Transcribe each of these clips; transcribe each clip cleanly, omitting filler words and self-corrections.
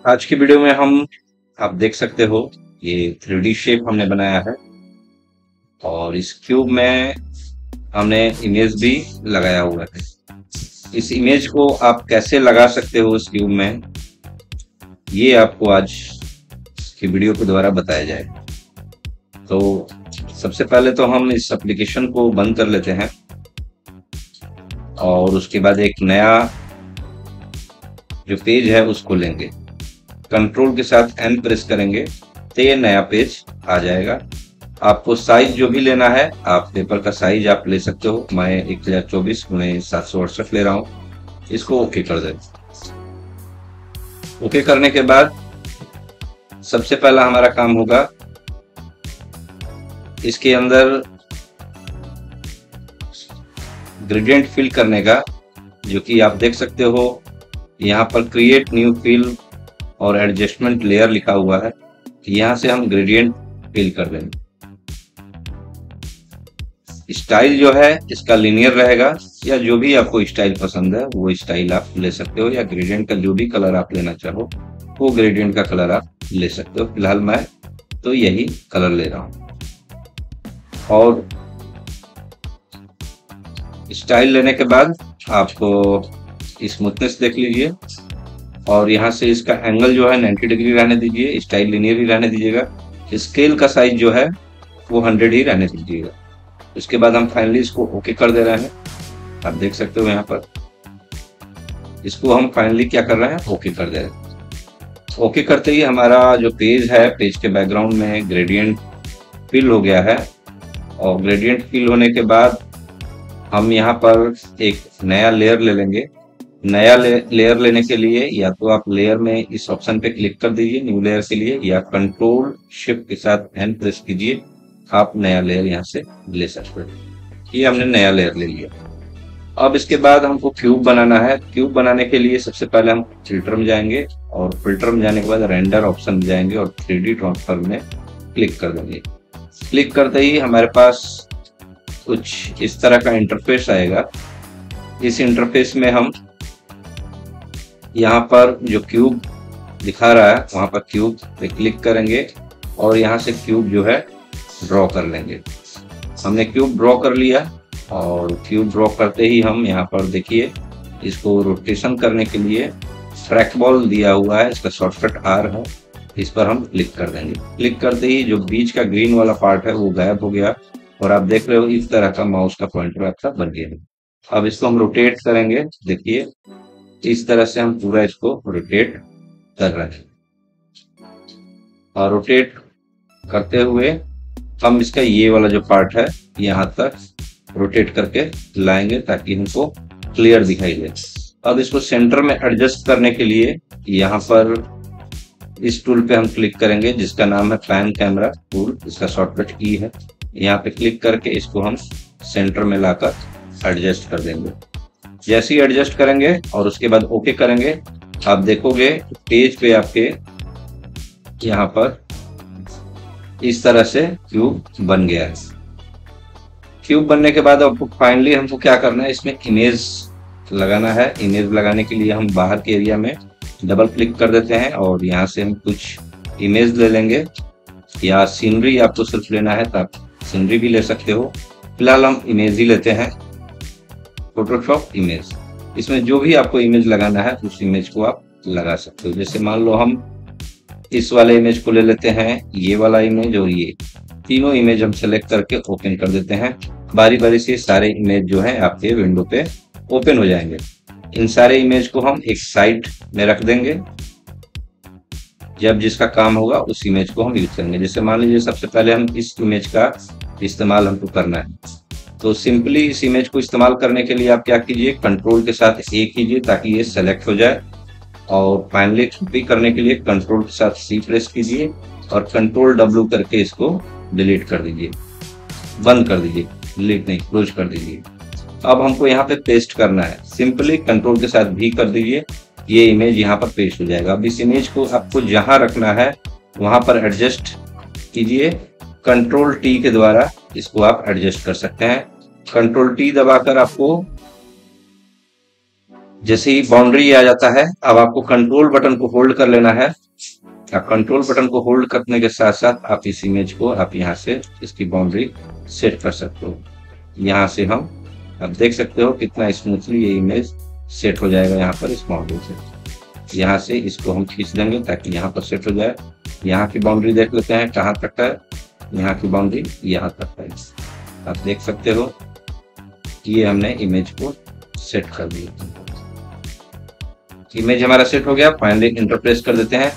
आज की वीडियो में हम आप देख सकते हो ये 3D शेप हमने बनाया है और इस क्यूब में हमने इमेज भी लगाया हुआ है। इस इमेज को आप कैसे लगा सकते हो इस क्यूब में, ये आपको आज की वीडियो के द्वारा बताया जाएगा। तो सबसे पहले तो हम इस एप्लीकेशन को बंद कर लेते हैं और उसके बाद एक नया जो पेज है उसको लेंगे। कंट्रोल के साथ एन प्रेस करेंगे तो ये नया पेज आ जाएगा। आपको साइज जो भी लेना है, आप पेपर का साइज आप ले सकते हो। मैं 1024x768 ले रहा हूँ। इसको ओके कर दें। ओके करने के बाद सबसे पहला हमारा काम होगा इसके अंदर ग्रेडियंट फिल करने का, जो कि आप देख सकते हो यहाँ पर क्रिएट न्यू फिल और एडजस्टमेंट लेयर लिखा हुआ है। यहाँ से हम ग्रेडियंट फिल कर देंगे। स्टाइल जो है इसका लिनियर रहेगा, या जो भी आपको स्टाइल पसंद है वो स्टाइल आप ले सकते हो, या ग्रेडियंट का जो भी कलर आप लेना चाहो वो ग्रेडियंट का कलर आप ले सकते हो। फिलहाल मैं तो यही कलर ले रहा हूं। और स्टाइल लेने के बाद आपको स्मूथनेस देख लीजिए और यहाँ से इसका एंगल जो है 90 डिग्री रहने दीजिए। स्टाइल लिनियर ही रहने दीजिएगा। स्केल का साइज जो है वो 100 ही रहने दीजिएगा। उसके बाद हम फाइनली इसको ओके कर दे रहे हैं। आप देख सकते हो यहाँ पर इसको हम फाइनली क्या कर रहे हैं, ओके कर दे रहे हैं। ओके करते ही हमारा जो पेज है, पेज के बैकग्राउंड में ग्रेडियंट फिल हो गया है। और ग्रेडियंट फिल होने के बाद हम यहाँ पर एक नया लेयर ले लेंगे। नया लेयर लेने के लिए या तो आप लेयर में इस ऑप्शन पे क्लिक कर दीजिए न्यू लेयर के लिए, या कंट्रोल शिफ्ट के साथ एन प्रेस कीजिए। आप नया लेयर यहाँ से ले सकते हो। ये हमने नया लेयर ले लिया। अब इसके बाद हमको क्यूब बनाना है। क्यूब बनाने के लिए सबसे पहले हम फिल्टर में जाएंगे और फिल्टर में जाने के बाद रेंडर ऑप्शन में जाएंगे और 3D ट्रांसफर में क्लिक कर देंगे। क्लिक करते ही हमारे पास कुछ इस तरह का इंटरफेस आएगा। इस इंटरफेस में हम यहाँ पर जो क्यूब दिखा रहा है वहां पर क्यूब पे क्लिक करेंगे और यहाँ से क्यूब जो है ड्रॉ कर लेंगे। हमने क्यूब ड्रॉ कर लिया और क्यूब ड्रॉ करते ही हम यहाँ पर देखिए इसको रोटेशन करने के लिए ट्रैक बॉल दिया हुआ है, इसका शॉर्टकट आर है। इस पर हम क्लिक कर देंगे। क्लिक करते ही जो बीच का ग्रीन वाला पार्ट है वो गायब हो गया और आप देख रहे हो इस तरह का माउस का पॉइंटर आपका बन गया। अब इसको हम रोटेट करेंगे। देखिए इस तरह से हम पूरा इसको रोटेट कर रहे हैं और रोटेट करते हुए हम इसका ये वाला जो पार्ट है यहाँ तक रोटेट करके लाएंगे ताकि हमको क्लियर दिखाई दे। अब इसको सेंटर में एडजस्ट करने के लिए यहाँ पर इस टूल पे हम क्लिक करेंगे जिसका नाम है पैन कैमरा टूल। इसका शॉर्टकट की है। यहाँ पे क्लिक करके इसको हम सेंटर में लाकर एडजस्ट कर देंगे। जैसे ही एडजस्ट करेंगे और उसके बाद ओके करेंगे, आप देखोगे पेज पे आपके यहाँ पर इस तरह से क्यूब बन गया है। क्यूब बनने के बाद अब फाइनली हमको क्या करना है, इसमें इमेज लगाना है। इमेज लगाने के लिए हम बाहर के एरिया में डबल क्लिक कर देते हैं और यहाँ से हम कुछ इमेज ले लेंगे, या सीनरी आपको सिर्फ लेना है तो आप सीनरी भी ले सकते हो। फिलहाल हम इमेज ही लेते हैं, फोटोशॉप इमेज। इसमें जो भी आपको इमेज लगाना है उस इमेज को आप लगा सकते हो। जैसे मान लो हम इस वाले इमेज को ले लेते हैं, ये वाला इमेज और ये तीनों इमेज हम सेलेक्ट करके ओपन कर देते हैं। बारी बारी से सारे इमेज जो है आपके विंडो पे ओपन हो जाएंगे। इन सारे इमेज को हम एक साइड में रख देंगे। जब जिसका काम होगा उस इमेज को हम यूज करेंगे। जैसे मान लीजिए सबसे पहले हम इस इमेज का इस्तेमाल हमको करना है, तो सिंपली इस इमेज को इस्तेमाल करने के लिए आप क्या कीजिए, कंट्रोल के साथ ए कीजिए ताकि ये सेलेक्ट हो जाए। और फाइनली कॉपी करने के लिए कंट्रोल के साथ सी प्रेस कीजिए और कंट्रोल डब्ल्यू करके इसको डिलीट कर दीजिए, बंद कर दीजिए, डिलीट नहीं क्लोज कर दीजिए। अब हमको यहाँ पे पेस्ट करना है। सिंपली कंट्रोल के साथ भी कर दीजिए, ये इमेज यहाँ पर पेस्ट हो जाएगा। अब इस इमेज को आपको जहां रखना है वहां पर एडजस्ट कीजिए। कंट्रोल टी के द्वारा इसको आप एडजस्ट कर सकते हैं। कंट्रोल टी दबाकर आपको जैसे ही बाउंड्री आ जाता है, अब आपको कंट्रोल बटन को होल्ड कर लेना है। आप कंट्रोल बटन को होल्ड करने के साथ साथ आप इस इमेज को आप यहाँ से इसकी बाउंड्री सेट कर सकते हो। यहाँ से हम आप देख सकते हो कितना स्मूथली ये इमेज सेट हो जाएगा यहाँ पर इस बाउंड्री से। यहाँ से इसको हम खींच देंगे ताकि यहाँ पर सेट हो जाए। यहाँ की बाउंड्री देख लेते हैं कहाँ तक है। यहाँ की बाउंड्री यहाँ तक है। आप देख सकते हो कि ये हमने इमेज को सेट कर दिया। इमेज हमारा सेट हो गया। फाइनली इंटरप्रेस कर देते हैं।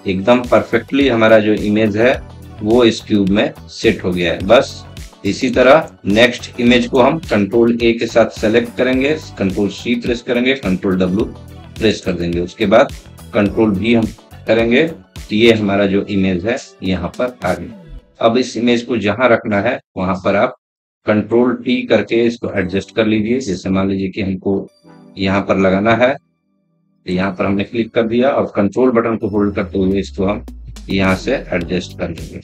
एकदम परफेक्टली हमारा जो इमेज है वो इस क्यूब में सेट हो गया है। बस इसी तरह नेक्स्ट इमेज को हम कंट्रोल ए के साथ सेलेक्ट करेंगे, कंट्रोल सी प्रेस करेंगे, कंट्रोल डब्ल्यू प्रेस कर देंगे। उसके बाद कंट्रोल भी हम करेंगे तो ये हमारा जो इमेज है यहाँ पर आ गया। अब इस इमेज को जहां रखना है वहां पर आप कंट्रोल टी करके इसको एडजस्ट कर लीजिए। जैसे मान लीजिए कि हमको यहाँ पर लगाना है, यहाँ पर हमने क्लिक कर दिया और कंट्रोल बटन को होल्ड करते हुए इसको हम यहाँ से एडजस्ट कर लेंगे।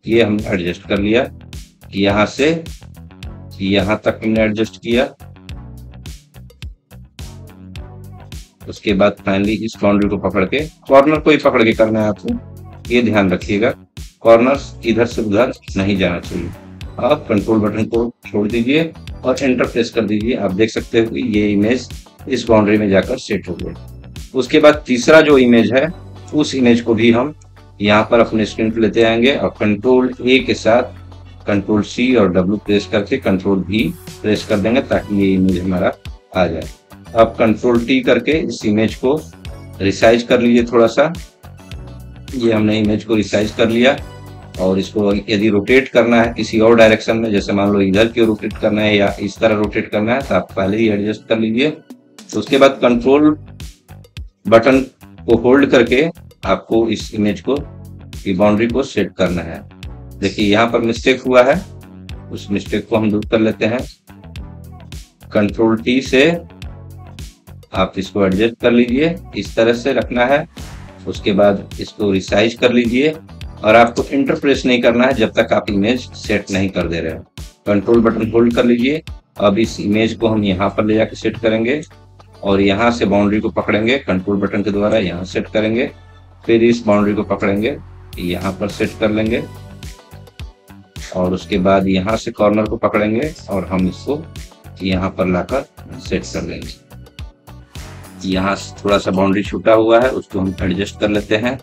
ये हमने एडजस्ट कर लिया। यहाँ से यहाँ तक हमने एडजस्ट किया। उसके बाद फाइनली इस बाउंड्री को पकड़ के, कॉर्नर को ही पकड़ के करना है आपको, ये ध्यान रखिएगा। कॉर्नर्स इधर से उधर नहीं जाना चाहिए। आप कंट्रोल बटन को छोड़ दीजिए और एंटर प्रेस कर दीजिए। आप देख सकते हो कि ये इमेज इस बाउंड्री में जाकर सेट हो गया। उसके बाद तीसरा जो इमेज है उस इमेज को भी हम यहाँ पर अपने स्क्रीन पे लेते आएंगे और कंट्रोल ए के साथ कंट्रोल सी और डब्ल्यू प्रेस करके कंट्रोल भी प्रेस कर देंगे ताकि ये इमेज हमारा आ जाए। अब कंट्रोल टी करके इस इमेज को रिसाइज कर लीजिए थोड़ा सा। ये हमने इमेज को रिसाइज कर लिया और इसको यदि रोटेट करना है किसी और डायरेक्शन में, जैसे मान लो इधर की रोटेट करना है या इस तरह रोटेट करना है, तो आप पहले ही एडजस्ट कर लीजिए। तो उसके बाद कंट्रोल बटन को होल्ड करके आपको इस इमेज को की बाउंड्री को सेट करना है। देखिए यहाँ पर मिस्टेक हुआ है, उस मिस्टेक को हम दूर कर लेते हैं। कंट्रोल टी से आप इसको एडजस्ट कर लीजिए, इस तरह से रखना है। उसके बाद इसको रिसाइज कर लीजिए और आपको इंटर प्रेस नहीं करना है जब तक आप इमेज सेट नहीं कर दे रहे हो। कंट्रोल बटन होल्ड कर लीजिए। अब इस इमेज को हम यहाँ पर ले जाकर सेट करेंगे और यहाँ से बाउंड्री को पकड़ेंगे, कंट्रोल बटन के द्वारा यहाँ सेट करेंगे। फिर इस बाउंड्री को पकड़ेंगे, यहाँ पर सेट कर लेंगे और उसके बाद यहाँ से कॉर्नर को पकड़ेंगे और हम इसको यहाँ पर लाकर सेट कर लेंगे। यहाँ से थोड़ा सा बाउंड्री छूटा हुआ है, उसको हम एडजस्ट कर लेते हैं।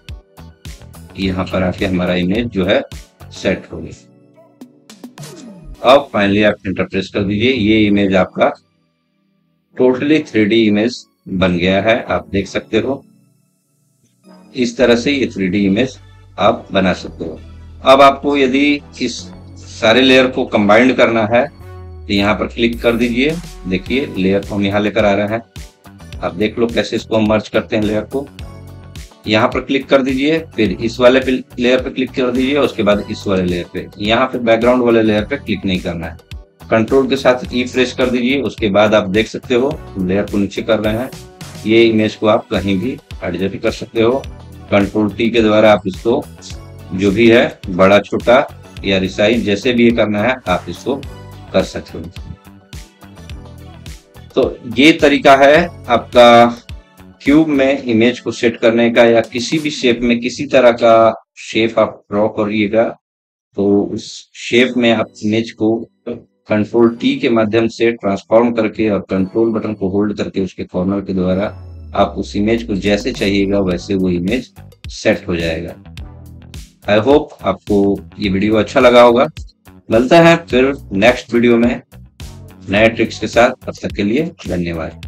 यहाँ पर आके हमारा इमेज जो है सेट हो गई। अब फाइनली आप इंटर प्रेस कर दीजिए। ये इमेज आपका टोटली 3D इमेज बन गया है। आप देख सकते हो इस तरह से ये 3D इमेज आप बना सकते हो। अब आपको यदि इस सारे लेयर को कंबाइंड करना है तो यहाँ पर क्लिक कर दीजिए। देखिए लेयर को हम यहाँ लेकर आ रहे हैं। आप देख लो कैसे इसको हम मर्ज करते हैं लेयर को। यहाँ पर क्लिक कर दीजिए, फिर इस वाले लेयर पे क्लिक कर दीजिए, उसके बाद इस वाले लेयर पे। यहाँ पे बैकग्राउंड वाले लेयर पे क्लिक नहीं करना है। कंट्रोल के साथ ई प्रेस कर दीजिए। उसके बाद आप देख सकते हो लेयर को नीचे कर रहे हैं। ये इमेज को आप कहीं भी एडजस्ट कर सकते हो। कंट्रोल टी के द्वारा आप इसको जो भी है बड़ा छोटा या रिसाइज जैसे भी ये करना है आप इसको कर सकते हो। तो ये तरीका है आपका क्यूब में इमेज को सेट करने का, या किसी भी शेप में किसी तरह का शेप आप ड्रॉ करिएगा तो उस शेप में आप इमेज को कंट्रोल टी के माध्यम से ट्रांसफॉर्म करके और कंट्रोल बटन को होल्ड करके उसके कॉर्नर के द्वारा आप उस इमेज को जैसे चाहिएगा वैसे वो इमेज सेट हो जाएगा। आई होप आपको ये वीडियो अच्छा लगा होगा। मिलता है फिर नेक्स्ट वीडियो में नए ट्रिक्स के साथ। तब तक के लिए धन्यवाद।